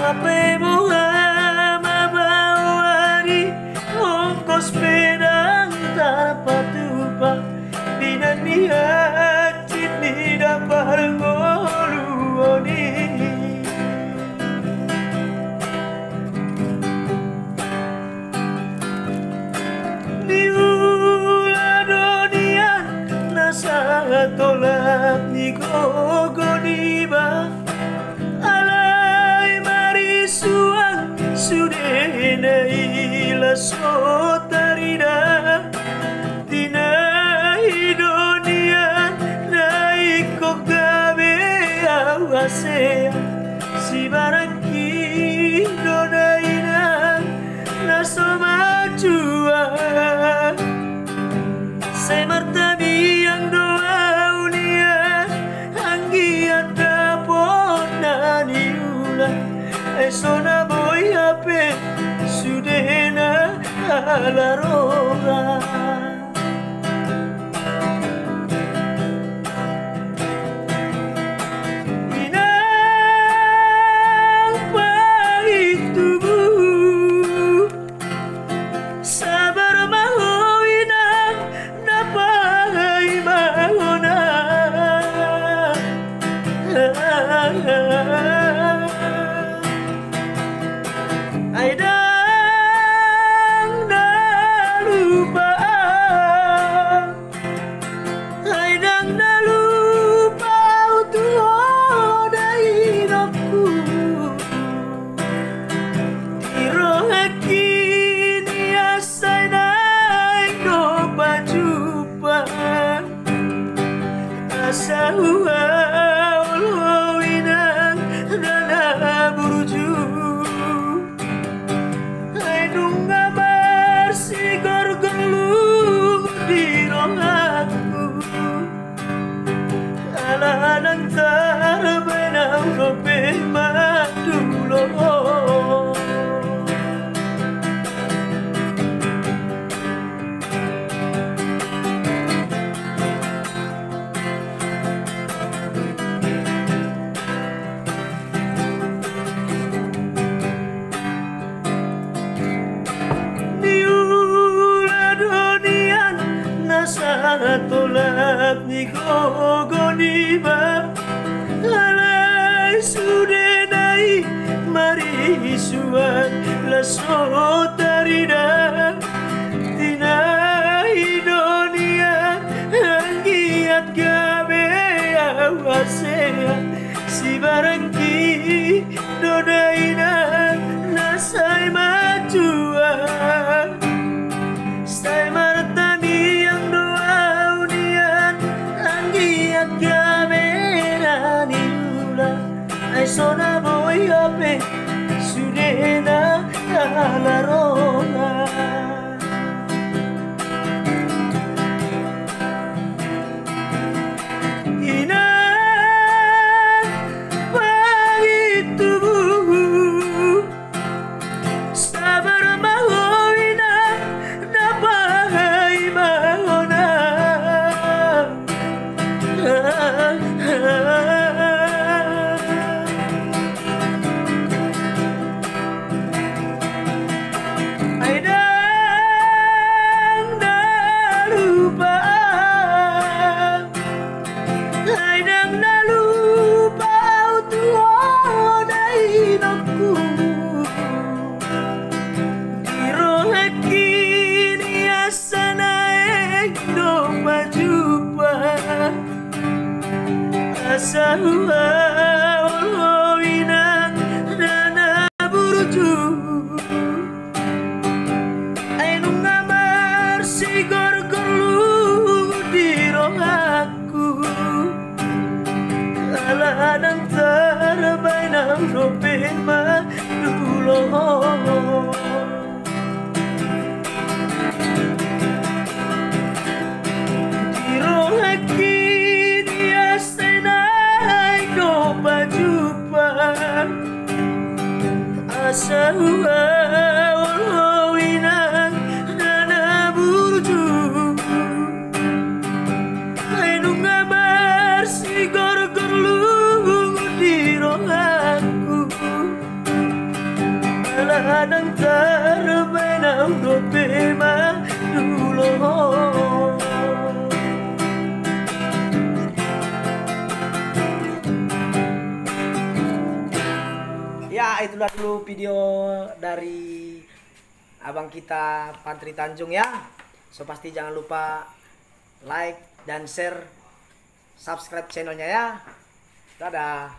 Ape bunga mabawari ongkos pedang tanpa tumpah dinania cini dapat ngoluoni tolak ni gogoniba alai marisuang sudena ila sotarida tina hidonia naikok gabe awasea si barangki donaina nasoma jua semartabi yang doa Sona boy ape sudena ala roga inang pahit tubuh sabar mau inang napai mahona Aidang na lupa utuh dari hidupku Tiro hakini asai naik dopa jumpa Asa ulowinang dana burju Alanang tarbenang rope madulo tolak ni gogoniba alai sudenai mari suan la sotarida tina hidonia anggiat gabe awasea si barangki dodaina nasai majua sai martani yang Sona boy ape sudena ala roga inang pahit tubuh sabar mau inang dapat mahona Asa ulowinang dana burju Ainung ngamar si gorgorlu di rohaku Alanang tarbainang rope madulo Di rohaki asa ulowinang dana burju Ainung ngamar si gorgorlu di rohaku kadang terbenam dopema dulu. Ya, itulah dulu video dari abang kita Fadri Tanjung ya. So pasti jangan lupa like dan share, subscribe channelnya ya. Dadah.